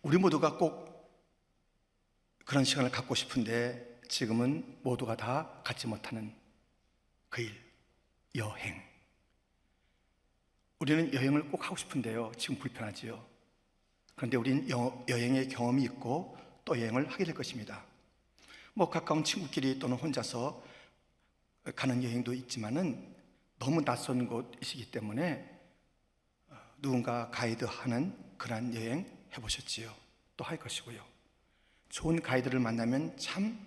우리 모두가 꼭 그런 시간을 갖고 싶은데 지금은 모두가 다 갖지 못하는 그 일, 여행. 우리는 여행을 꼭 하고 싶은데요, 지금 불편하지요. 그런데 우리는 여행의 경험이 있고 또 여행을 하게 될 것입니다. 가까운 친구끼리 또는 혼자서 가는 여행도 있지만은 너무 낯선 곳이기 때문에 누군가 가이드하는 그런 여행 해보셨지요? 또 할 것이고요. 좋은 가이드를 만나면 참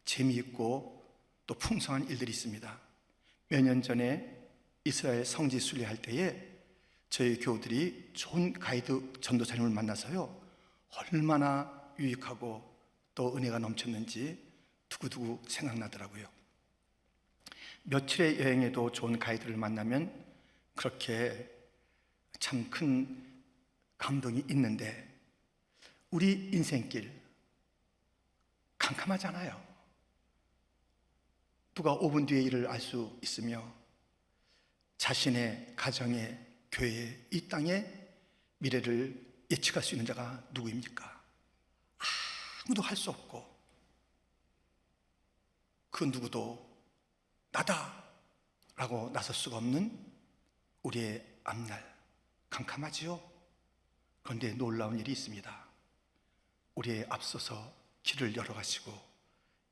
재미있고 또 풍성한 일들이 있습니다. 몇 년 전에 이스라엘 성지 순례할 때에 저희 교우들이 좋은 가이드 전도사님을 만나서요, 얼마나 유익하고 또 은혜가 넘쳤는지 두고두고 생각나더라고요. 며칠의 여행에도 좋은 가이드를 만나면 그렇게 참 큰 감동이 있는데, 우리 인생길 캄캄하잖아요. 누가 5분 뒤의 일을 알 수 있으며 자신의 가정에, 교회에, 이 땅의 미래를 예측할 수 있는 자가 누구입니까? 아무도 할 수 없고 그 누구도 나다 라고 나설 수가 없는 우리의 앞날, 캄캄하지요? 그런데 놀라운 일이 있습니다. 우리의 앞서서 길을 열어가시고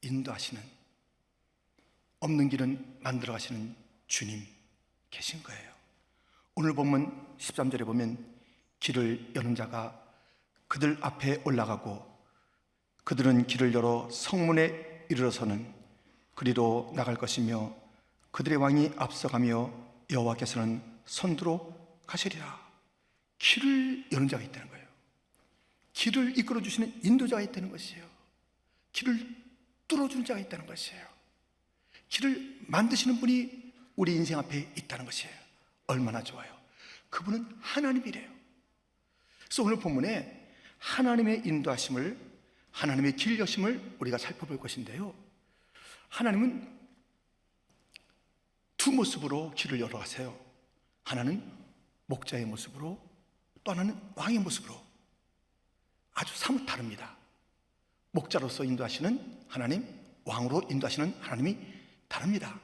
인도하시는, 없는 길은 만들어 가시는 주님 계신 거예요. 오늘 본문 13절에 보면 길을 여는 자가 그들 앞에 올라가고 그들은 길을 열어 성문에 이르러서는 그리로 나갈 것이며 그들의 왕이 앞서가며 여호와께서는 선두로 가시리라. 길을 여는 자가 있다는 거예요. 길을 이끌어 주시는 인도자가 있다는 것이에요. 길을 뚫어주는 자가 있다는 것이에요. 길을 만드시는 분이 우리 인생 앞에 있다는 것이에요. 얼마나 좋아요. 그분은 하나님이래요. 그래서 오늘 본문에 하나님의 인도하심을, 하나님의 길 여심을 우리가 살펴볼 것인데요, 하나님은 두 모습으로 길을 열어가세요. 하나는 목자의 모습으로, 또 하나는 왕의 모습으로. 아주 사뭇 다릅니다. 목자로서 인도하시는 하나님, 왕으로 인도하시는 하나님이 다릅니다.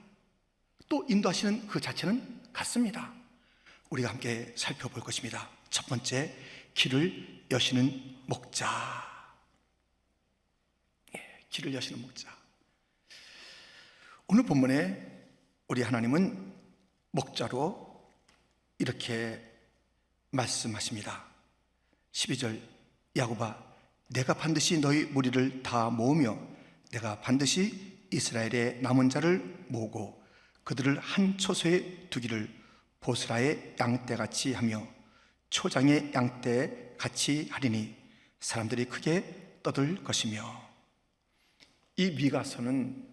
또 인도하시는 그 자체는 같습니다. 우리가 함께 살펴볼 것입니다. 첫 번째, 길을 여시는 목자. 길을 여시는 목자. 오늘 본문에 우리 하나님은 목자로 이렇게 말씀하십니다. 12절, 야곱아, 내가 반드시 너희 무리를 다 모으며 내가 반드시 이스라엘의 남은 자를 모으고 그들을 한 초소에 두기를 보스라의 양떼같이 하며 초장의 양떼같이 하리니 사람들이 크게 떠들 것이며. 이 미가서는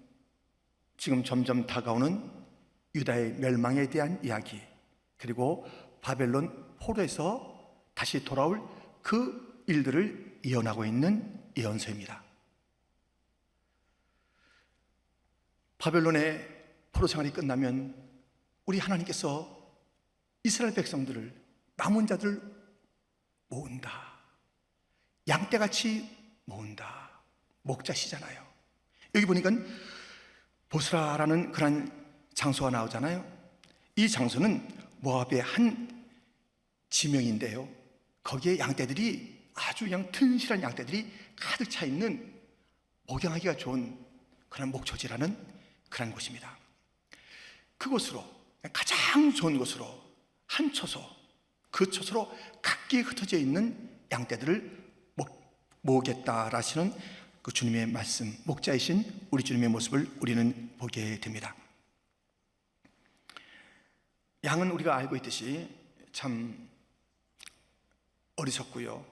지금 점점 다가오는 유다의 멸망에 대한 이야기, 그리고 바벨론 포로에서 다시 돌아올 그 일들을 예언하고 있는 예언서입니다. 바벨론의 포로 생활이 끝나면 우리 하나님께서 이스라엘 백성들을, 남은 자들을 모은다. 양떼같이 모은다. 목자시잖아요. 여기 보니까 보스라라는 그런 장소가 나오잖아요. 이 장소는 모압의 한 지명인데요, 거기에 양떼들이, 아주 그냥 튼실한 양떼들이 가득 차 있는 목양하기가 좋은 그런 목초지라는 그런 곳입니다. 그곳으로, 가장 좋은 곳으로 한 초소, 그 초소로 각기 흩어져 있는 양떼들을 모으겠다라시는 그 주님의 말씀, 목자이신 우리 주님의 모습을 우리는 보게 됩니다. 양은 우리가 알고 있듯이 참 어리석고요,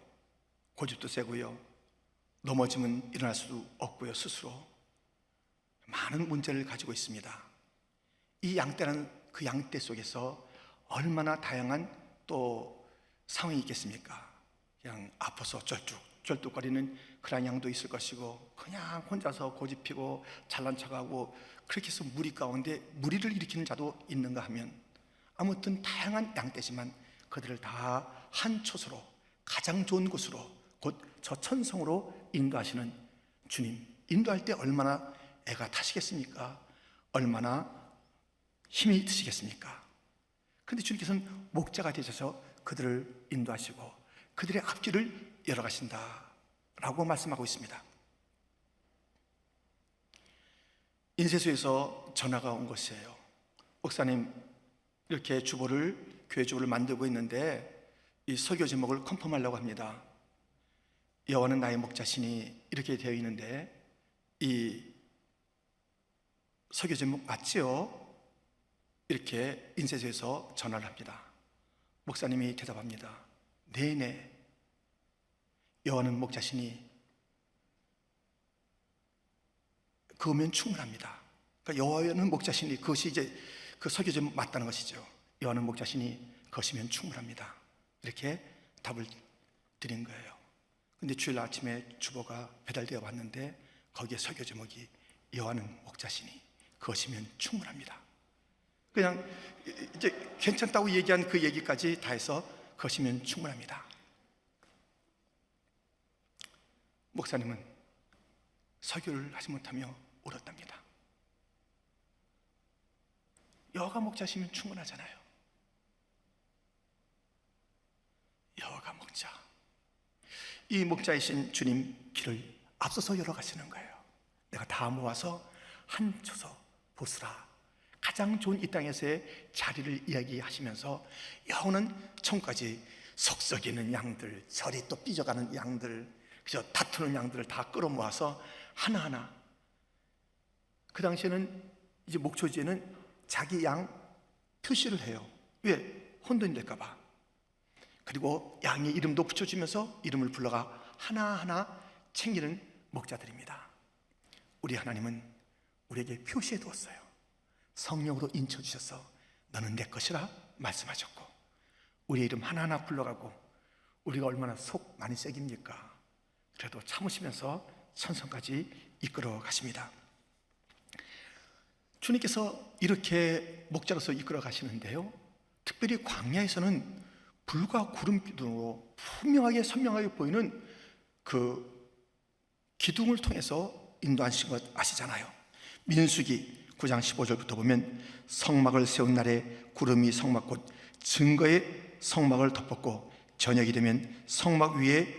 고집도 세고요, 넘어지면 일어날 수도 없고요, 스스로 많은 문제를 가지고 있습니다. 이 양떼는 그 양떼 속에서 얼마나 다양한 또 상황이 있겠습니까? 그냥 아파서 쩔뚝거리는 그런 양도 있을 것이고, 그냥 혼자서 고집피고 잘난 척하고 그렇게 해서 무리 가운데 무리를 일으키는 자도 있는가 하면, 아무튼 다양한 양떼지만 그들을 다 한 초소로, 가장 좋은 곳으로, 곧 저 천성으로 인도하시는 주님, 인도할 때 얼마나 애가 타시겠습니까? 얼마나 힘이 드시겠습니까? 그런데 주님께서는 목자가 되셔서 그들을 인도하시고 그들의 앞길을 열어가신다라고 말씀하고 있습니다. 인쇄소에서 전화가 온 것이에요. 목사님, 이렇게 교회 주보를 만들고 있는데 이 설교 제목을 컨펌하려고 합니다. 여호와는 나의 목자시니 이렇게 되어 있는데 이 설교 제목 맞지요? 이렇게 인쇄소에서 전화를 합니다. 목사님이 대답합니다. 네네, 여호와는 목자시니 그거면 충분합니다. 그러니까 여호와는 목자시니, 그것이 이제 그 설교 제목 맞다는 것이죠. 여호와는 목자시니 그것이면 충분합니다. 이렇게 답을 드린 거예요. 근데 주일 아침에 주보가 배달되어 왔는데 거기에 설교 제목이 여호와는 목자시니 그것이면 충분합니다. 그냥 이제 괜찮다고 얘기한 그 얘기까지 다 해서 그것이면 충분합니다. 목사님은 설교를 하지 못하며 울었답니다. 여호와가 목자시면 충분하잖아요. 여호와가 목자, 이 목자이신 주님 길을 앞서서 열어가시는 거예요. 내가 다 모아서 한 초소 보스라, 가장 좋은 이 땅에서의 자리를 이야기하시면서 여호와는 천국까지 속썩이는 양들, 저리 또 삐져가는 양들, 그저 다투는 양들을 다 끌어모아서 하나하나, 그 당시에는 이제 목초지에는 자기 양 표시를 해요. 왜? 혼돈이 될까봐. 그리고 양의 이름도 붙여주면서 이름을 불러가 하나하나 챙기는 목자들입니다. 우리 하나님은 우리에게 표시해 두었어요. 성령으로 인쳐주셔서 너는 내 것이라 말씀하셨고, 우리의 이름 하나하나 불러가고, 우리가 얼마나 속 많이 새깁니까? 그래도 참으시면서 천성까지 이끌어 가십니다. 주님께서 이렇게 목자로서 이끌어 가시는데요, 특별히 광야에서는 불과 구름 기둥으로 분명하게 선명하게 보이는 그 기둥을 통해서 인도하신 것 아시잖아요. 민수기 9장 15절부터 보면 성막을 세운 날에 구름이 성막 곧 증거의 성막을 덮었고 저녁이 되면 성막 위에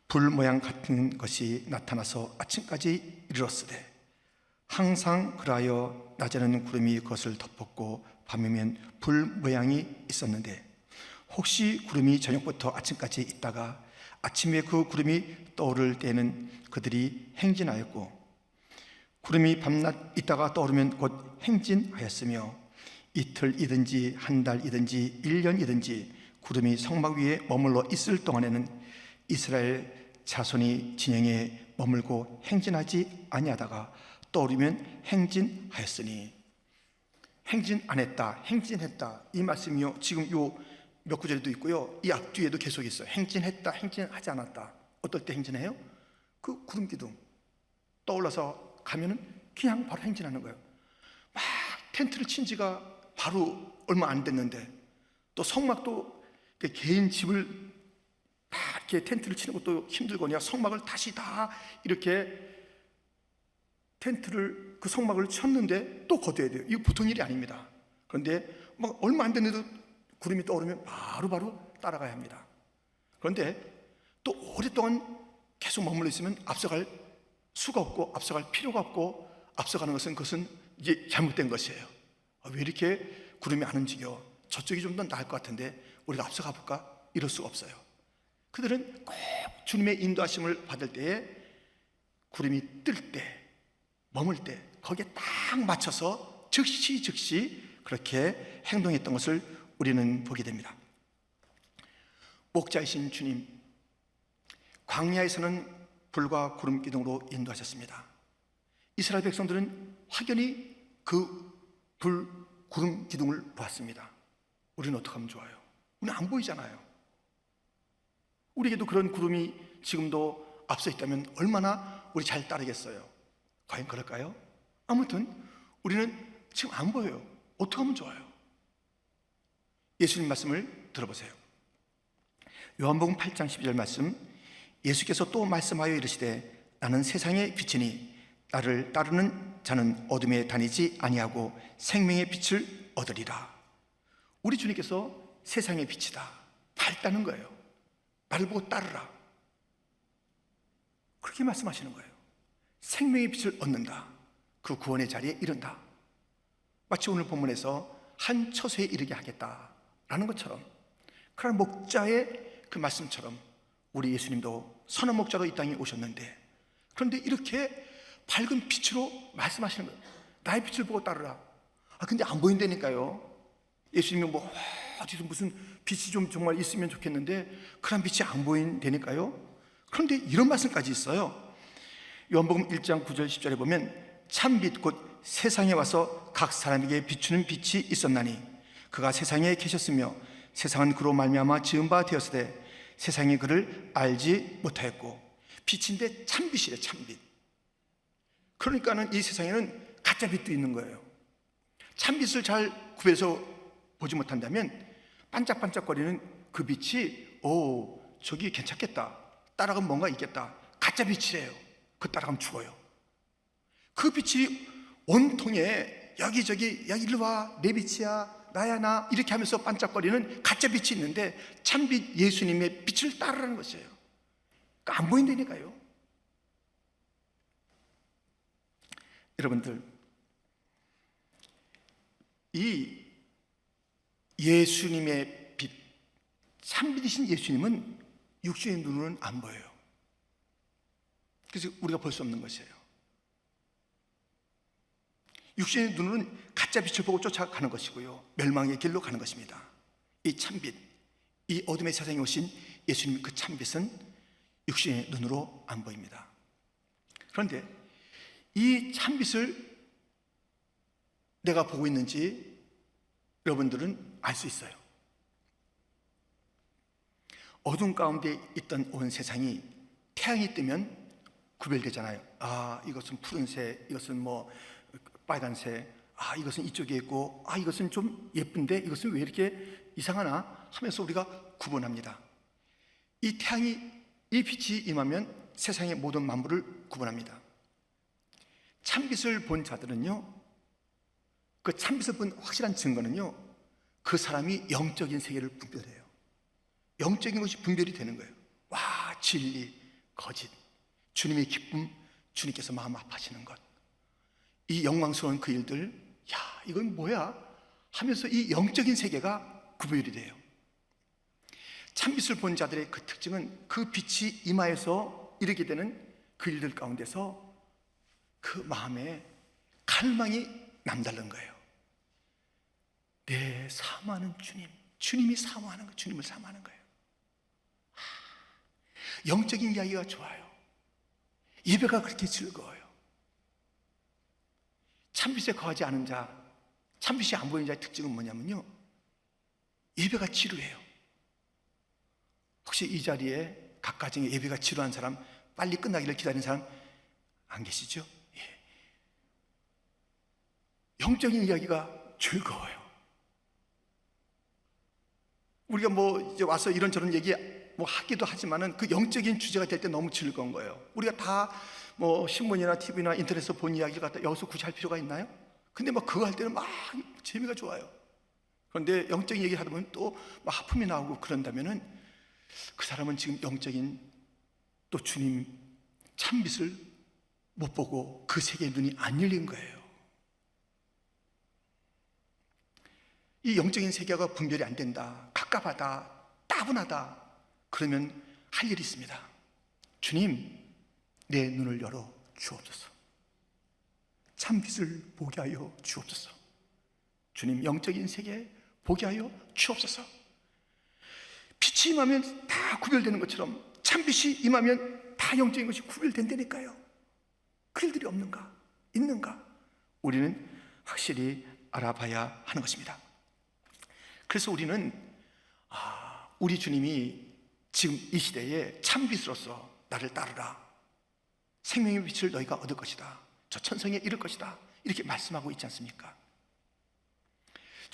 불 모양 같은 것이 나타나서 아침까지 이르렀으되 항상 그라하여 낮에는 구름이 그것을 덮었고 밤이면 불 모양이 있었는데 혹시 구름이 저녁부터 아침까지 있다가 아침에 그 구름이 떠오를 때에는 그들이 행진하였고 구름이 밤낮 있다가 떠오르면 곧 행진하였으며 이틀이든지 한 달이든지 1년이든지 구름이 성막 위에 머물러 있을 동안에는 이스라엘 자손이 진영에 머물고 행진하지 아니하다가 떠오르면 행진하였으니, 행진 안 했다, 행진했다, 이 말씀이요 지금 요 몇 구절에도 있고요, 이 앞뒤에도 계속 있어요. 행진했다, 행진하지 않았다. 어떨 때 행진해요? 그 구름 기둥 떠올라서 가면은 그냥 바로 행진하는 거예요. 막 텐트를 친 지가 바로 얼마 안 됐는데, 또 성막도 개인 집을 다 이렇게 텐트를 치는 것도 힘들거냐, 성막을 다시 다 이렇게 텐트를 그 성막을 쳤는데 또 걷어야 돼요. 이거 보통 일이 아닙니다. 그런데 막 얼마 안 됐는데도 구름이 떠오르면 바로바로 따라가야 합니다. 그런데 또 오랫동안 계속 머물러 있으면 앞서갈 수가 없고 앞서갈 필요가 없고, 앞서가는 그것은 이제 잘못된 것이에요. 왜 이렇게 구름이 안 움직여? 저쪽이 좀 더 나을 것 같은데 우리가 앞서가 볼까? 이럴 수가 없어요. 그들은 꼭 주님의 인도하심을 받을 때에 구름이 뜰 때, 머물 때 거기에 딱 맞춰서 즉시 그렇게 행동했던 것을 우리는 보게 됩니다. 목자이신 주님, 광야에서는 불과 구름 기둥으로 인도하셨습니다. 이스라엘 백성들은 확연히 그 불, 구름 기둥을 보았습니다. 우리는 어떻게 하면 좋아요? 우리는 안 보이잖아요. 우리에게도 그런 구름이 지금도 앞서 있다면 얼마나 우리 잘 따르겠어요? 과연 그럴까요? 아무튼 우리는 지금 안 보여요. 어떻게 하면 좋아요? 예수님 말씀을 들어보세요. 요한복음 8장 12절 말씀, 예수께서 또 말씀하여 이르시되 나는 세상의 빛이니 나를 따르는 자는 어둠에 다니지 아니하고 생명의 빛을 얻으리라. 우리 주님께서 세상의 빛이다, 밝다는 거예요. 나를 보고 따르라, 그렇게 말씀하시는 거예요. 생명의 빛을 얻는다, 그 구원의 자리에 이른다. 마치 오늘 본문에서 한 처소에 이르게 하겠다라는 것처럼, 그런 목자의 그 말씀처럼 우리 예수님도 선한 목자로 이 땅에 오셨는데, 그런데 이렇게 밝은 빛으로 말씀하시는 거예요. 나의 빛을 보고 따르라. 근데 안 보인다니까요. 예수님이 뭐 어디서 무슨 빛이 좀 정말 있으면 좋겠는데 그런 빛이 안 보인다니까요. 그런데 이런 말씀까지 있어요. 요한복음 1장 9절 10절에 보면 참빛 곧 세상에 와서 각 사람에게 비추는 빛이 있었나니 그가 세상에 계셨으며 세상은 그로 말미암아 지은 바 되었으되 세상이 그를 알지 못하였고. 빛인데 참빛이래, 참빛. 그러니까는 이 세상에는 가짜 빛도 있는 거예요. 참빛을 잘 구별해서 보지 못한다면 반짝반짝거리는 그 빛이 저기 괜찮겠다, 따라가면 뭔가 있겠다, 가짜 빛이래요. 그 따라가면 죽어요. 그 빛이 온통에 여기저기 야 일로 와, 내 빛이야, 나야 나, 이렇게 하면서 반짝거리는 가짜 빛이 있는데 참빛 예수님의 빛을 따르라는 것이에요. 그러니까 안 보인다니까요. 여러분들, 이 예수님의 빛, 참빛이신 예수님은 육신의 눈으로는 안 보여요. 그래서 우리가 볼 수 없는 것이에요. 육신의 눈으로는 가짜 빛을 보고 쫓아가는 것이고요, 멸망의 길로 가는 것입니다. 이 참빛, 이 어둠의 세상에 오신 예수님, 그 참빛은 육신의 눈으로 안 보입니다. 그런데 이 참빛을 내가 보고 있는지 여러분들은 알 수 있어요. 어둠 가운데 있던 온 세상이 태양이 뜨면 구별되잖아요. 이것은 푸른색, 이것은 뭐 빨간색, 이것은 이쪽에 있고, 이것은 좀 예쁜데 이것은 왜 이렇게 이상하나 하면서 우리가 구분합니다. 이 태양이, 이 빛이 임하면 세상의 모든 만물을 구분합니다. 참빛을 본 자들은요, 그 참빛을 본 확실한 증거는요, 그 사람이 영적인 세계를 분별해요. 영적인 것이 분별이 되는 거예요. 진리, 거짓, 주님의 기쁨, 주님께서 마음 아파하시는 것, 이 영광스러운 그 일들, 이건 뭐야? 하면서 이 영적인 세계가 구별이 돼요. 참빛을 본 자들의 그 특징은 그 빛이 임하여서 이르게 되는 그 일들 가운데서 그 마음에 갈망이 남다른 거예요. 내 사모하는 주님, 주님이 사모하는 거, 주님을 사모하는 거예요. 영적인 이야기가 좋아요. 예배가 그렇게 즐거워요. 참빛에 거하지 않은 자, 참빛이 안 보이는 자의 특징은 뭐냐면요, 예배가 지루해요. 혹시 이 자리에 각 가정에 예배가 지루한 사람, 빨리 끝나기를 기다리는 사람 안 계시죠? 영적인 이야기가 즐거워요. 우리가 뭐 이제 와서 이런저런 얘기 뭐 하기도 하지만은 그 영적인 주제가 될 때 너무 즐거운 거예요. 우리가 다 뭐 신문이나 TV나 인터넷에서 본 이야기를 갖다 여기서 굳이 할 필요가 있나요? 근데 막 그거 할 때는 막 재미가 좋아요. 그런데 영적인 얘기를 하다 보면 또 막 하품이 나오고 그런다면은 그 사람은 지금 영적인 또 주님 참빛을 못 보고 그 세계의 눈이 안 열린 거예요. 이 영적인 세계가 분별이 안 된다, 갑갑하다, 따분하다, 그러면 할 일이 있습니다. 주님, 내 눈을 열어 주옵소서. 참빛을 보게 하여 주옵소서. 주님, 영적인 세계 보게 하여 주옵소서. 빛이 임하면 다 구별되는 것처럼 참빛이 임하면 다 영적인 것이 구별된다니까요. 그 일들이 없는가? 있는가? 우리는 확실히 알아봐야 하는 것입니다. 그래서 우리는 우리 주님이 지금 이 시대에 참빛으로서 나를 따르라, 생명의 빛을 너희가 얻을 것이다, 저 천성에 이를 것이다, 이렇게 말씀하고 있지 않습니까?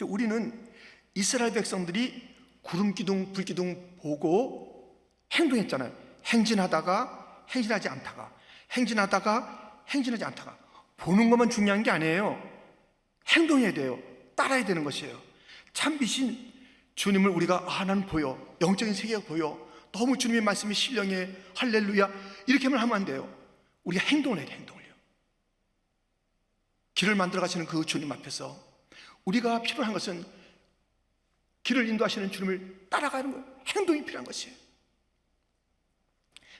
우리는 이스라엘 백성들이 구름 기둥, 불 기둥 보고 행동했잖아요. 행진하다가 행진하지 않다가, 행진하다가 행진하지 않다가. 보는 것만 중요한 게 아니에요. 행동해야 돼요. 따라야 되는 것이에요. 참비신 주님을 우리가 나는 보여, 영적인 세계가 보여, 너무 주님의 말씀이 신령해, 할렐루야, 이렇게만 하면 안 돼요. 우리가 행동을 해야 돼. 행동을요. 길을 만들어 가시는 그 주님 앞에서 우리가 필요한 것은 길을 인도하시는 주님을 따라가는 거예요. 행동이 필요한 것이에요.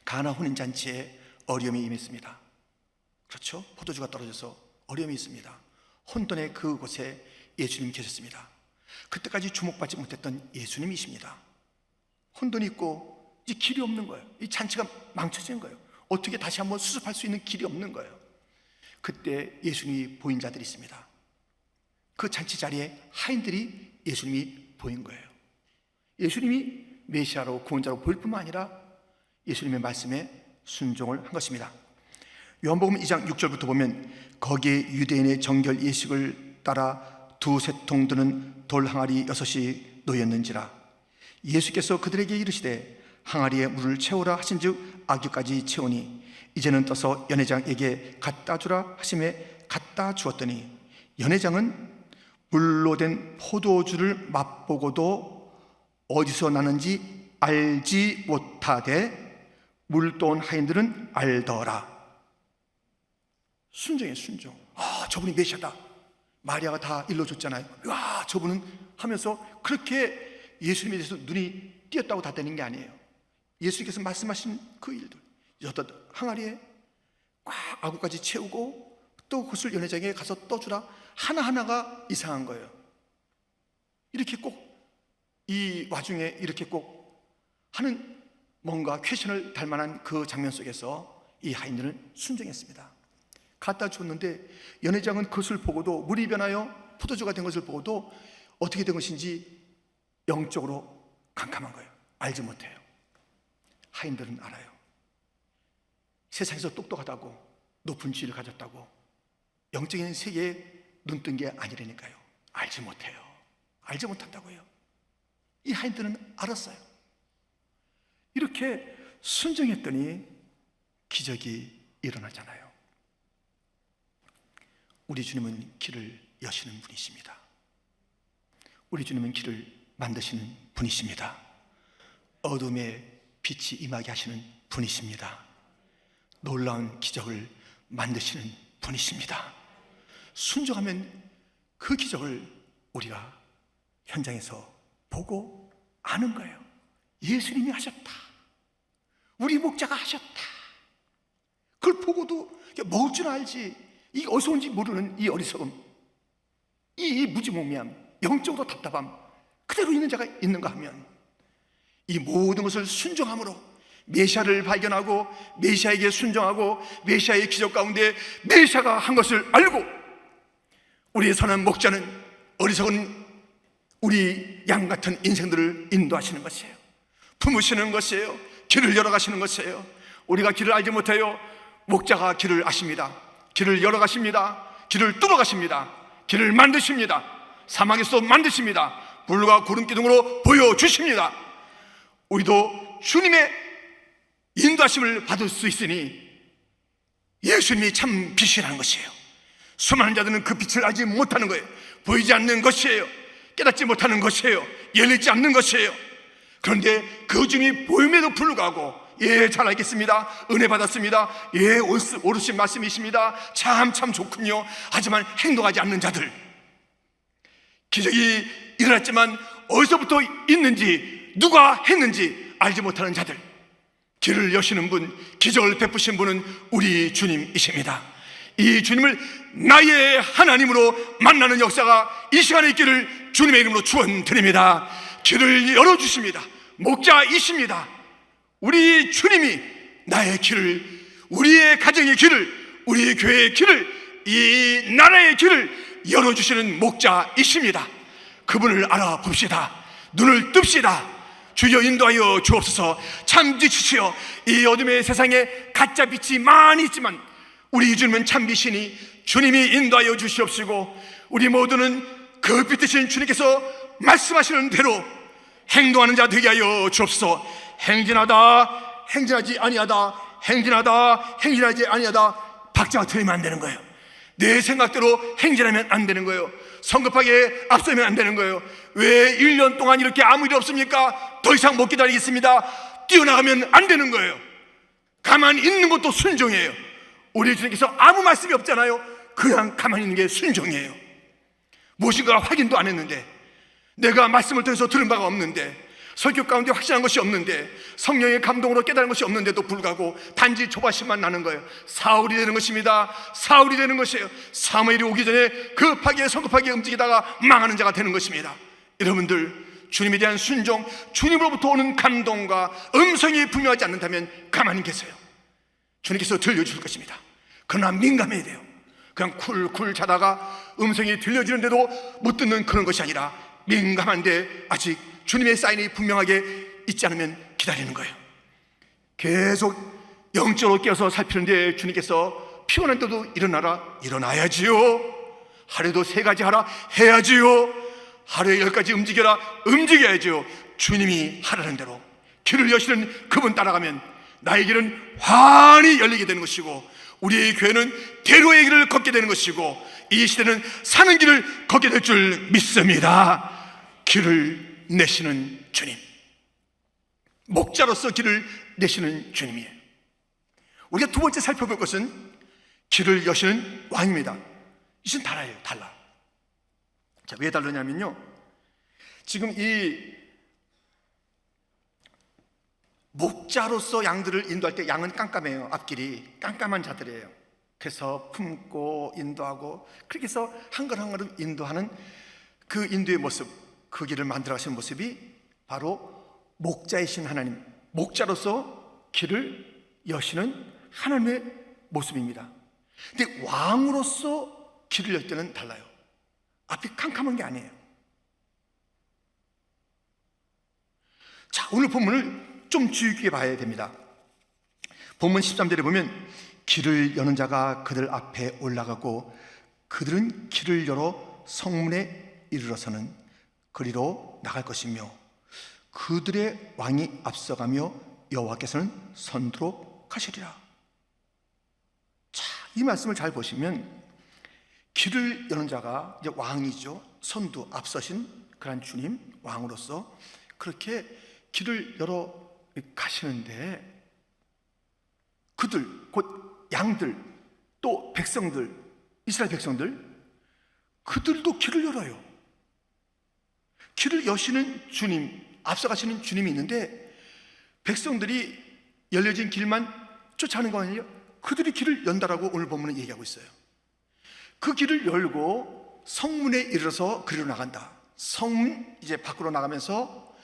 가나 혼인잔치에 어려움이 임했습니다. 그렇죠? 포도주가 떨어져서 어려움이 있습니다. 혼돈의 그곳에 예수님이 계셨습니다. 그때까지 주목받지 못했던 예수님이십니다. 혼돈이 있고 이제 길이 없는 거예요. 이 잔치가 망쳐진 거예요. 어떻게 다시 한번 수습할 수 있는 길이 없는 거예요. 그때 예수님이 보인 자들이 있습니다. 그 잔치 자리에 하인들이 예수님이 보인 거예요. 예수님이 메시아로 구원자로 보일 뿐만 아니라 예수님의 말씀에 순종을 한 것입니다. 요한복음 2장 6절부터 보면 거기에 유대인의 정결 예식을 따라 두세 통 드는 돌 항아리 6이 놓였는지라. 예수께서 그들에게 이르시되 항아리에 물을 채우라 하신즉 아귀까지 채우니 이제는 떠서 연회장에게 갖다 주라 하심에 갖다 주었더니 연회장은 물로 된 포도주를 맛보고도 어디서 나는지 알지 못하되 물도온 하인들은 알더라. 순종이에요. 순종. 저분이 메시아다. 마리아가 다 일러줬잖아요. 와, 저분은 하면서 그렇게 예수님에 대해서 눈이 띄었다고 다 되는 게 아니에요. 예수님께서 말씀하신 그 일들, 어떤 항아리에 꽉 아구까지 채우고 또 그것을 연회장에 가서 떠주라, 하나하나가 이상한 거예요. 이렇게 꼭 이 와중에 이렇게 꼭 하는 뭔가 퀘션을 달 만한 그 장면 속에서 이 하인들은 순종했습니다. 갖다 줬는데 연회장은 그것을 보고도, 물이 변하여 포도주가 된 것을 보고도 어떻게 된 것인지 영적으로 캄캄한 거예요. 알지 못해요. 하인들은 알아요. 세상에서 똑똑하다고, 높은 지위를 가졌다고, 영적인 세계에 눈뜬 게 아니라니까요. 알지 못해요. 알지 못한다고요. 이 하인들은 알았어요. 이렇게 순종했더니 기적이 일어나잖아요. 우리 주님은 길을 여시는 분이십니다. 우리 주님은 길을 만드시는 분이십니다. 어둠에 빛이 임하게 하시는 분이십니다. 놀라운 기적을 만드시는 분이십니다. 순종하면 그 기적을 우리가 현장에서 보고 아는 거예요. 예수님이 하셨다. 우리 목자가 하셨다. 그걸 보고도 먹을 줄 알지, 이게 어디서 온지 모르는 이 어리석음, 이 무지몽매함, 영적으로 답답함 그대로 있는 자가 있는가 하면 이 모든 것을 순종함으로 메시아를 발견하고 메시아에게 순종하고 메시아의 기적 가운데 메시아가 한 것을 알고 우리의 선한 목자는 어리석은 우리 양 같은 인생들을 인도하시는 것이에요. 품으시는 것이에요. 길을 열어가시는 것이에요. 우리가 길을 알지 못해요. 목자가 길을 아십니다. 길을 열어가십니다. 길을 뚫어가십니다. 길을 만드십니다. 사막에서 만드십니다. 불과 구름 기둥으로 보여주십니다. 우리도 주님의 인도하심을 받을 수 있으니 예수님이 참 빛이라는 것이에요. 수많은 자들은 그 빛을 알지 못하는 거예요. 보이지 않는 것이에요. 깨닫지 못하는 것이에요. 열리지 않는 것이에요. 그런데 그 주님이 보임에도 불구하고 잘 알겠습니다. 은혜 받았습니다. 옳으신 말씀이십니다. 참 좋군요. 하지만 행동하지 않는 자들, 기적이 일어났지만 어디서부터 있는지 누가 했는지 알지 못하는 자들, 길을 여시는 분, 기적을 베푸신 분은 우리 주님이십니다. 이 주님을 나의 하나님으로 만나는 역사가 이 시간에 있기를 주님의 이름으로 축원드립니다. 길을 열어주십니다. 목자이십니다. 우리 주님이 나의 길을, 우리의 가정의 길을, 우리 교회의 길을, 이 나라의 길을 열어주시는 목자이십니다. 그분을 알아봅시다. 눈을 뜹시다. 주여 인도하여 주옵소서. 참빛이시여, 이 어둠의 세상에 가짜 빛이 많이 있지만 우리 주님은 참빛이니 주님이 인도하여 주시옵시고 우리 모두는 그 빛 되신 주님께서 말씀하시는 대로 행동하는 자 되게 하여 주옵소서. 행진하다 행진하지 아니하다, 행진하다, 행진하지 아니하다. 박자가 틀리면 안 되는 거예요. 내 생각대로 행진하면 안 되는 거예요. 성급하게 앞서면 안 되는 거예요. 왜 1년 동안 이렇게 아무 일 없습니까? 더 이상 못 기다리겠습니다. 뛰어나가면 안 되는 거예요. 가만히 있는 것도 순종이에요. 우리 주님께서 아무 말씀이 없잖아요. 그냥 가만히 있는 게 순종이에요. 무엇인가 확인도 안 했는데, 내가 말씀을 통해서 들은 바가 없는데, 설교 가운데 확신한 것이 없는데, 성령의 감동으로 깨달은 것이 없는데도 불구하고 단지 조바심만 나는 거예요. 사울이 되는 것입니다. 사울이 되는 것이에요. 사무엘이 오기 전에 급하게 성급하게 움직이다가 망하는 자가 되는 것입니다. 여러분들, 주님에 대한 순종, 주님으로부터 오는 감동과 음성이 분명하지 않는다면 가만히 계세요. 주님께서 들려주실 것입니다. 그러나 민감해야 돼요. 그냥 쿨쿨 자다가 음성이 들려지는데도 못 듣는 그런 것이 아니라 민감한데 아직 주님의 사인이 분명하게 있지 않으면 기다리는 거예요. 계속 영적으로 깨어서 살피는데 주님께서 피곤한 때도 일어나라, 일어나야지요. 하루에도 3가지 하라, 해야지요. 하루에 10가지 움직여라, 움직여야지요. 주님이 하라는 대로 길을 여시는 그분 따라가면 나의 길은 환히 열리게 되는 것이고, 우리의 교회는 대로의 길을 걷게 되는 것이고, 이 시대는 사는 길을 걷게 될 줄 믿습니다. 길을 내시는 주님, 목자로서 길을 내시는 주님이에요. 우리가 두 번째 살펴볼 것은 길을 여시는 왕입니다. 이것은 달라요. 달라. 자, 왜 다르냐면요, 지금 이 목자로서 양들을 인도할 때 양은 깜깜해요. 앞길이 깜깜한 자들이에요. 그래서 품고 인도하고, 그렇게 해서 한 걸음 한 걸음 인도하는 그 인도의 모습, 그 길을 만들어 가시는 모습이 바로 목자이신 하나님, 목자로서 길을 여시는 하나님의 모습입니다. 근데 왕으로서 길을 열 때는 달라요. 앞이 캄캄한 게 아니에요. 자, 오늘 본문을 좀 주의 깊게 봐야 됩니다. 본문 13절에 보면 길을 여는 자가 그들 앞에 올라가고 그들은 길을 열어 성문에 이르러서는 그리로 나갈 것이며 그들의 왕이 앞서가며 여호와께서는 선두로 가시리라. 자, 이 말씀을 잘 보시면 길을 여는 자가 이제 왕이죠. 선두, 앞서신 그런 주님, 왕으로서 그렇게 길을 열어 가시는데, 그들, 곧 양들, 또 백성들, 이스라엘 백성들, 그들도 길을 열어요. 길을 여시는 주님, 앞서가시는 주님이 있는데, 백성들이 열려진 길만 쫓아가는 거 아니에요? 그들이 길을 연다라고 오늘 본문은 얘기하고 있어요. 그 길을 열고 성문에 이르러서 그리로 나간다. 성문 이제 밖으로 나가면서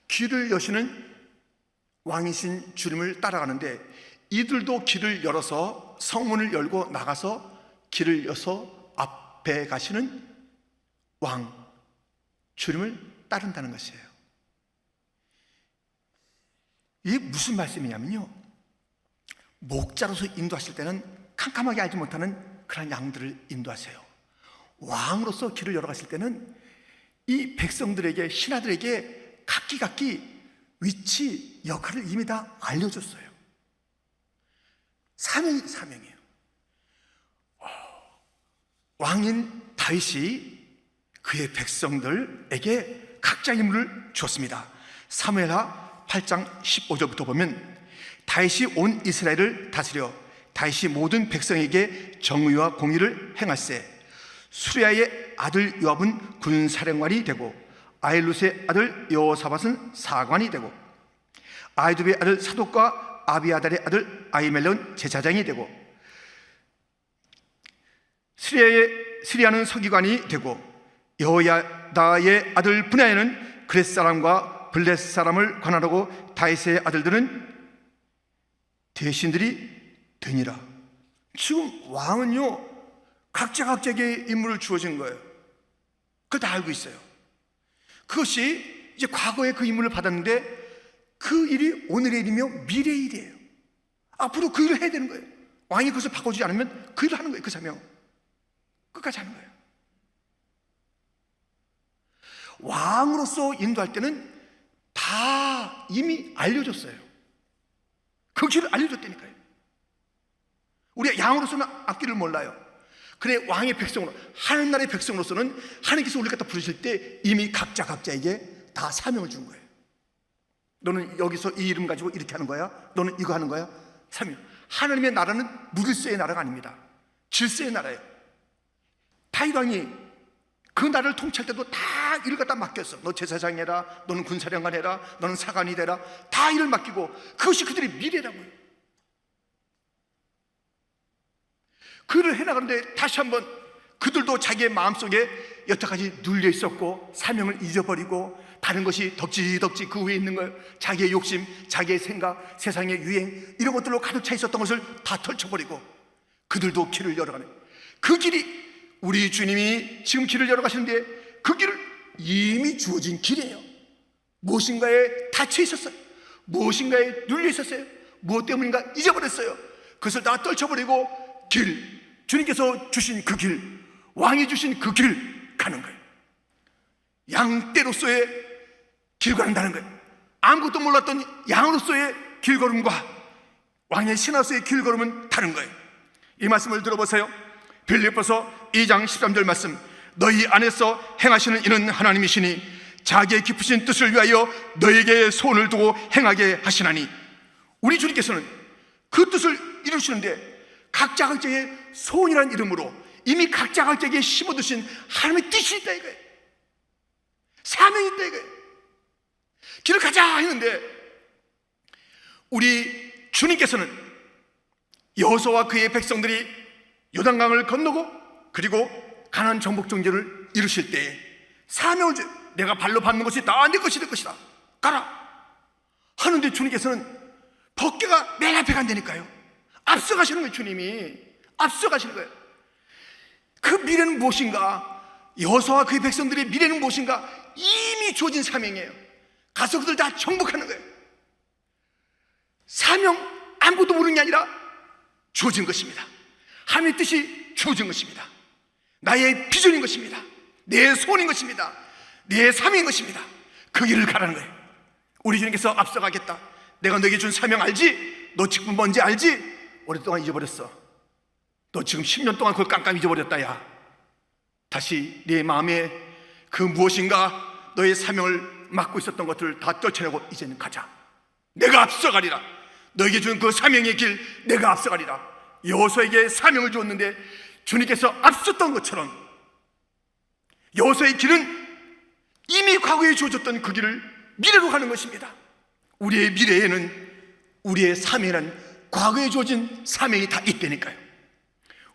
길을 여시는 왕이신 주님을 따라가는데, 이들도 길을 열어서 성문을 열고 나가서 길을 여서 앞에 가시는 왕 주님을 따른다는 것이에요. 이게 무슨 말씀이냐면요, 목자로서 인도하실 때는 캄캄하게 알지 못하는 그런 양들을 인도하세요. 왕으로서 길을 열어가실 때는 이 백성들에게, 신하들에게 각기 위치, 역할을 이미 다 알려줬어요. 사명이에요. 왕인 다윗이 그의 백성들에게 각자 임무를 주었습니다. 사무엘하 8장 15절부터 보면 다윗이 온 이스라엘을 다스려 다윗이 모든 백성에게 정의와 공의를 행할세. 수리아의 아들 요압은 군사령관이 되고 아일룻의 아들 여호사밧은 사관이 되고 아이두의 아들 사독과 아비아달의 아들 아히멜렉은 제사장이 되고 스리아는 서기관이 되고 여호야다의 아들 브나야는 그렛 사람과 블렛 사람을 관할하고 다윗의 아들들은 대신들이 되니라. 지금 왕은요, 각자에게 임무를 주어진 거예요. 그걸 다 알고 있어요. 그것이 이제 과거에 그 임무를 받았는데 그 일이 오늘의 일이며 미래의 일이에요. 앞으로 그 일을 해야 되는 거예요. 왕이 그것을 바꿔주지 않으면 그 일을 하는 거예요. 그 사명 끝까지 하는 거예요. 왕으로서 인도할 때는 다 이미 알려줬어요. 그 길을 알려줬다니까요. 우리가 양으로서는 앞길을 몰라요. 그래 왕의 백성으로, 하늘나라의 백성으로서는 하나님께서 우리를 갖다 부르실 때 이미 각자에게 다 사명을 준 거예요. 너는 여기서 이 이름 가지고 이렇게 하는 거야, 너는 이거 하는 거야. 사명. 하나님의 나라는 무질서의 나라가 아닙니다. 질서의 나라예요. 다윗 왕이 그 나라를 통치할 때도 다 일을 갖다 맡겼어. 너 제사장 해라, 너는 군사령관 해라, 너는 사관이 되라. 다 일을 맡기고, 그것이 그들의 미래라고요. 그 일을 해나가는데 다시 한번 그들도 자기의 마음속에 여태까지 눌려 있었고 사명을 잊어버리고 다른 것이 덕지덕지 그 위에 있는 거예요. 자기의 욕심, 자기의 생각, 세상의 유행, 이런 것들로 가득 차 있었던 것을 다 털쳐버리고 그들도 길을 열어가는, 그 길이 우리 주님이 지금 길을 열어가시는데 그 길을 이미 주어진 길이에요. 무엇인가에 닫혀 있었어요. 무엇인가에 눌려 있었어요. 무엇 때문인가 잊어버렸어요. 그것을 다 떨쳐버리고 주님께서 주신 그 길, 왕이 주신 그 길 가는 거예요. 양떼로서의 길 가는다는 거예요. 아무것도 몰랐던 양으로서의 길걸음과 왕의 신하로서의 길걸음은 다른 거예요. 이 말씀을 들어보세요. 빌립보서 2장 13절 말씀. 너희 안에서 행하시는 이는 하나님이시니 자기의 깊으신 뜻을 위하여 너에게 소원을 두고 행하게 하시나니. 우리 주님께서는 그 뜻을 이루시는데 각자의 소원이라는 이름으로 이미 각자에게 심어두신 하나님의 뜻이 있다 이거예요. 사명이 있다 이거예요. 길을 가자 했는데 우리 주님께서는 여호수아와 그의 백성들이 요단강을 건너고 그리고 가나안 정복 정죄를 이루실 때에 사명을 줘. 내가 발로 밟는 것이 다 내 것이 될 것이다. 가라 하는데 주님께서는 법궤가 맨 앞에 간다니까요. 앞서가시는 거예요. 주님이 앞서가시는 거예요. 그 미래는 무엇인가? 여호수아와 그의 백성들의 미래는 무엇인가? 이미 주어진 사명이에요. 가서 그들 다 정복하는 거예요. 사명 아무것도 모르는 게 아니라 주어진 것입니다. 하나님의 뜻이 주어진 것입니다. 나의 비전인 것입니다. 내 소원인 것입니다. 내 사명인 것입니다. 그 길을 가라는 거예요. 우리 주님께서 앞서가겠다. 내가 너에게 준 사명 알지? 너 지금 뭔지 알지? 오랫동안 잊어버렸어. 너 지금 10년 동안 그걸 깜깜 잊어버렸다. 야, 다시 네 마음에 그 무엇인가 너의 사명을 맡고 있었던 것들을 다 떨쳐내고 이제는 가자. 내가 앞서가리라. 너에게 준 그 사명의 길 내가 앞서가리라. 여호수아에게 사명을 주었는데 주님께서 앞섰던 것처럼 여호수아의 길은 이미 과거에 주어졌던 그 길을 미래로 가는 것입니다. 우리의 미래에는 우리의 사명이라는 과거에 주어진 사명이 다 있다니까요.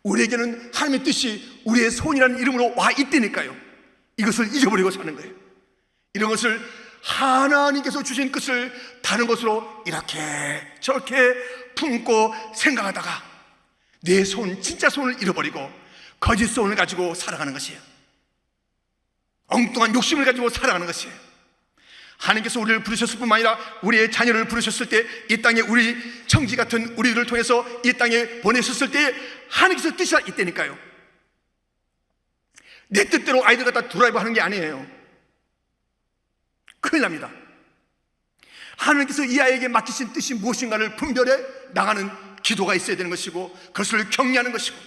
우리에게는 하나님의 뜻이 우리의 소원이라는 이름으로 와 있다니까요. 이것을 잊어버리고 사는 거예요. 이런 것을 하나님께서 주신 것을 다른 것으로 이렇게 저렇게 품고 생각하다가 내 소원, 진짜 소원을 잃어버리고 거짓 소원을 가지고 살아가는 것이에요. 엉뚱한 욕심을 가지고 살아가는 것이에요. 하나님께서 우리를 부르셨을 뿐만 아니라 우리의 자녀를 부르셨을 때 이 땅에 우리 청지 같은 우리들을 통해서 이 땅에 보내셨을 때 하나님께서 뜻이 있다니까요. 내 뜻대로 아이들 갖다 드라이브 하는 게 아니에요. 큰일 납니다. 하나님께서 이 아이에게 맡기신 뜻이 무엇인가를 분별해 나가는 기도가 있어야 되는 것이고 그것을 격려하는 것이고,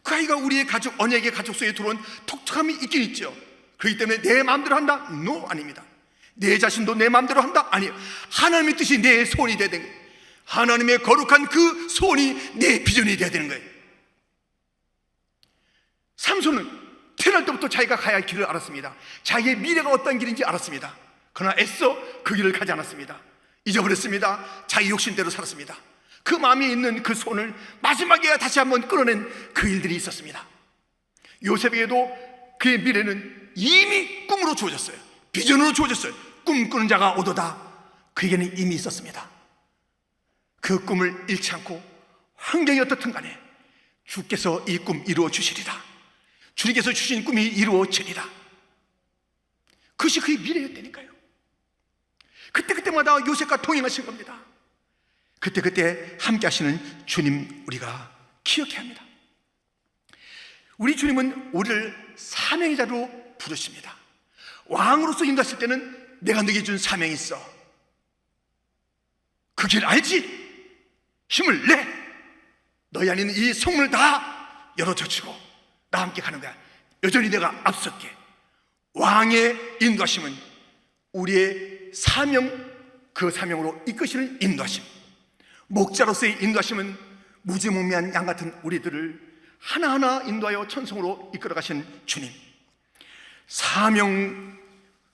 그 아이가 우리의 가족, 언약의 가족 속에 들어온 독특함이 있긴 있죠. 그렇기 때문에 내 마음대로 한다? No, 아닙니다. 내 자신도 내 마음대로 한다? 아니에요. 하나님의 뜻이 내 소원이 되어야 되는 거예요. 하나님의 거룩한 그 소원이 내 비전이 되어야 되는 거예요. 삼손은 태어날 때부터 자기가 가야 할 길을 알았습니다. 자기의 미래가 어떤 길인지 알았습니다. 그러나 애써 그 길을 가지 않았습니다. 잊어버렸습니다. 자기 욕심대로 살았습니다. 그 마음에 있는 그 손을 마지막에 다시 한번 끌어낸 그 일들이 있었습니다. 요셉에게도 그의 미래는 이미 꿈으로 주어졌어요. 비전으로 주어졌어요. 꿈꾸는 자가 오도다. 그에게는 이미 있었습니다. 그 꿈을 잃지 않고 환경이 어떻든 간에 주께서 이 꿈 이루어 주시리라. 주님께서 주신 꿈이 이루어지리라. 그것이 그의 미래였다니까요. 그때마다 요셉과 동행하신 겁니다. 그때 함께 하시는 주님 우리가 기억해야 합니다. 우리 주님은 우리를 사명의 자로 부르십니다. 왕으로서 인도하실 때는 내가 너에게 준 사명이 있어. 그 길 알지? 힘을 내! 너희 안에 있는 이 성문을 다 열어젖히고 나와 함께 가는 거야. 여전히 내가 앞섰게. 왕의 인도하심은 우리의 사명, 그 사명으로 이끄시는 인도하심, 목자로서의 인도하심은 무지몽매한 양 같은 우리들을 하나하나 인도하여 천성으로 이끌어 가신 주님,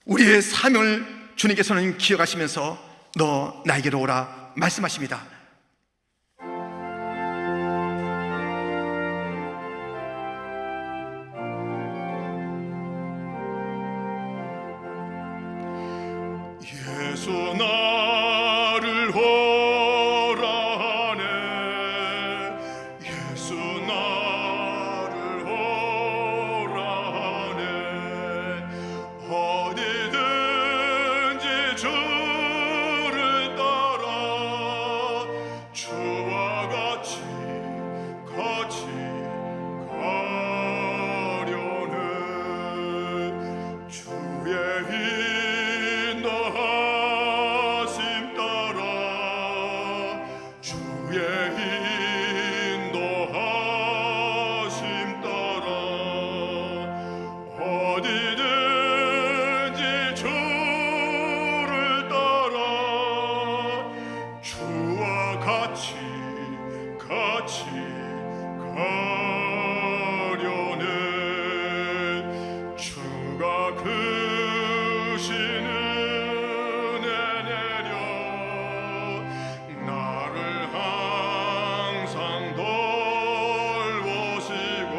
우리의 사명을 주님께서는 기억하시면서 너 나에게로 오라 말씀하십니다. 예수 나를 오라 하네. 예수 나를 오라 하네. 어디든지 주를 따라 주와 같이 가려는 주의 인도하심 따라 주의 인도하심 따라 어디든지 주를 따라 주와 같이 가려는 주가 크시는 은혜 내려 나를 항상 돌보시고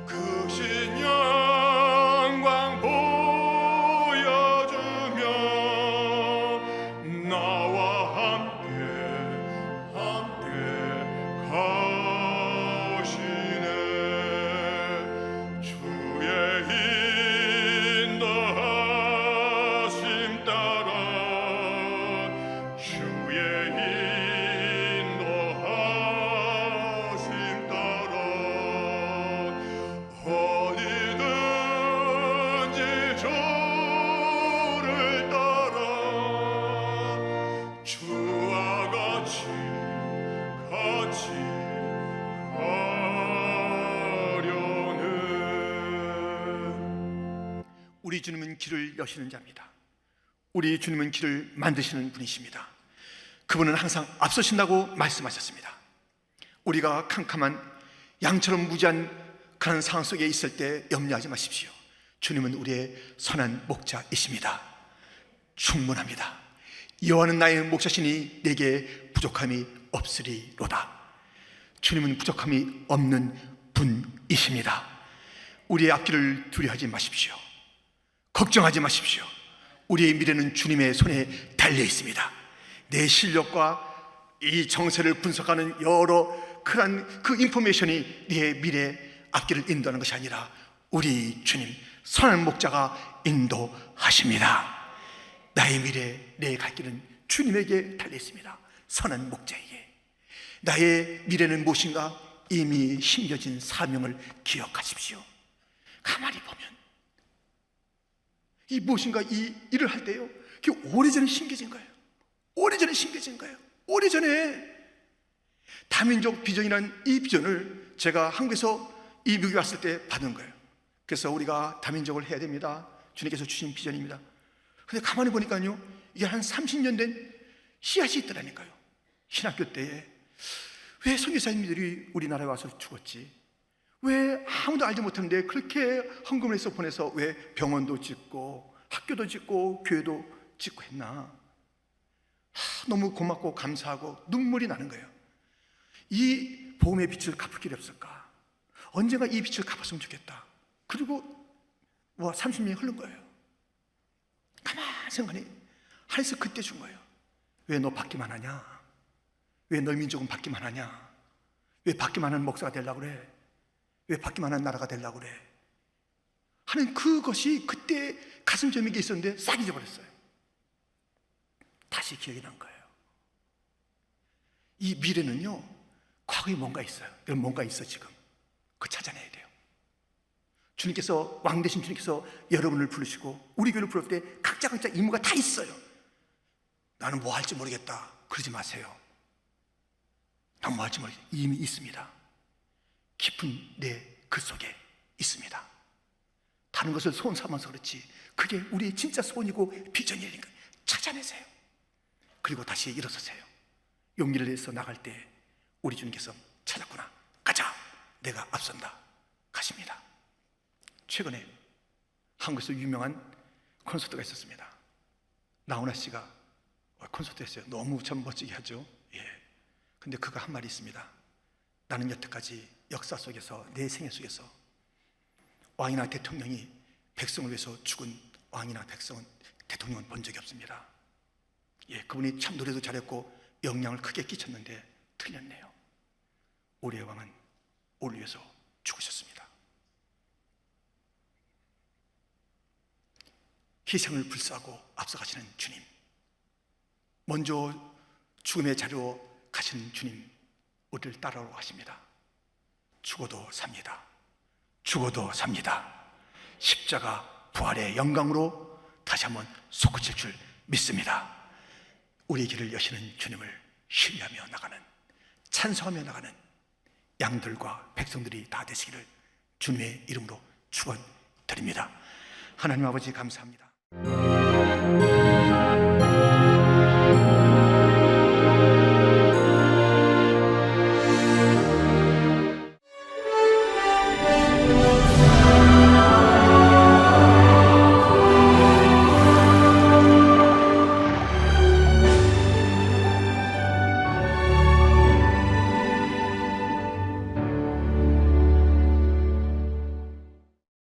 크신 영광 보여주며 나와 함께 가시네. 주의 인도하심 따라 주의 인도하심 따라 어디든지 주를 따라 주와 같이 가려는 우리 주님은 길을 여시는 자입니다. 우리 주님은 길을 만드시는 분이십니다. 그분은 항상 앞서신다고 말씀하셨습니다. 우리가 캄캄한 양처럼 무지한 그런 상황 속에 있을 때 염려하지 마십시오. 주님은 우리의 선한 목자이십니다. 충분합니다. 여호와는 나의 목자시니 내게 부족함이 없으리로다. 주님은 부족함이 없는 분이십니다. 우리의 앞길을 두려워하지 마십시오. 걱정하지 마십시오. 우리의 미래는 주님의 손에 달려 있습니다. 내 실력과 이 정세를 분석하는 여러 그런 그 인포메이션이 네 미래 앞길을 인도하는 것이 아니라 우리 주님 선한 목자가 인도하십니다. 나의 미래, 내 갈 길은 주님에게 달려 있습니다. 선한 목자에게. 나의 미래는 무엇인가? 이미 심겨진 사명을 기억하십시오. 가만히 보면 이 무엇인가 이 일을 할 때요, 그게 오래전에 심겨진 거예요. 오래전에 심겨진 거예요. 오래전에 다민족 비전이라는 이 비전을 제가 한국에서 이 미국에 왔을 때 받은 거예요. 그래서 우리가 다민족을 해야 됩니다. 주님께서 주신 비전입니다. 근데 가만히 보니까요, 이게 한 30년 된 씨앗이 있더라니까요. 신학교 때에 왜 선교사님들이 우리나라에 와서 죽었지? 왜 아무도 알지 못하는데 그렇게 헌금을 해서 보내서 왜 병원도 짓고 학교도 짓고 교회도 짓고 했나? 너무 고맙고 감사하고 눈물이 나는 거예요. 이 보험의 빚을 갚을 길이 없을까? 언젠가 이 빚을 갚았으면 좋겠다. 그리고 30년이 흐른 거예요. 가만히 생각하니 하나님께서 그때 준 거예요. 왜 너 받기만 하냐? 왜 너희 민족은 받기만 하냐? 왜 받기만 하는 목사가 되려고 그래? 왜 받기만 하는 나라가 되려고 그래? 하는 그것이 그때 가슴 저미게 있었는데 싹 잊어버렸어요. 다시 기억이 난 거예요. 이 미래는요, 과거에 뭔가 있어요. 여러분, 뭔가 있어 지금. 그거 찾아내야 돼요. 주님께서, 왕 대신 주님께서 여러분을 부르시고 우리 교회를 부를 때 각자 임무가 다 있어요. 나는 뭐 할지 모르겠다, 그러지 마세요. 난 뭐 할지 모르겠다. 이미 있습니다. 깊은 내 그 속에 있습니다. 다른 것을 소원 삼아서 그렇지, 그게 우리의 진짜 소원이고 비전이니까 찾아내세요. 그리고 다시 일어서세요. 용기를 내서 나갈 때 우리 주님께서 찾았구나, 가자, 내가 앞선다, 가십니다. 최근에 한국에서 유명한 콘서트가 있었습니다. 나훈아 씨가 콘서트 했어요. 너무 참 멋지게 하죠. 예. 근데 그가 한 말이 있습니다. 나는 여태까지 역사 속에서, 내 생애 속에서 왕이나 대통령이 백성을 위해서 죽은 왕이나 대통령은 본 적이 없습니다. 예, 그분이 참 노래도 잘했고 영향을 크게 끼쳤는데 틀렸네요. 우리의 왕은 우리를 위해서 죽으셨습니다. 희생을 불사하고 앞서가시는 주님, 먼저 죽음의 자리로 가시는 주님, 우리를 따라오라고 하십니다. 죽어도 삽니다. 죽어도 삽니다. 십자가 부활의 영광으로 다시 한번 솟구칠 줄 믿습니다. 우리의 길을 여시는 주님을 신뢰하며 나가는, 찬송하며 나가는 양들과 백성들이 다 되시기를 주님의 이름으로 축원드립니다. 하나님 아버지 감사합니다.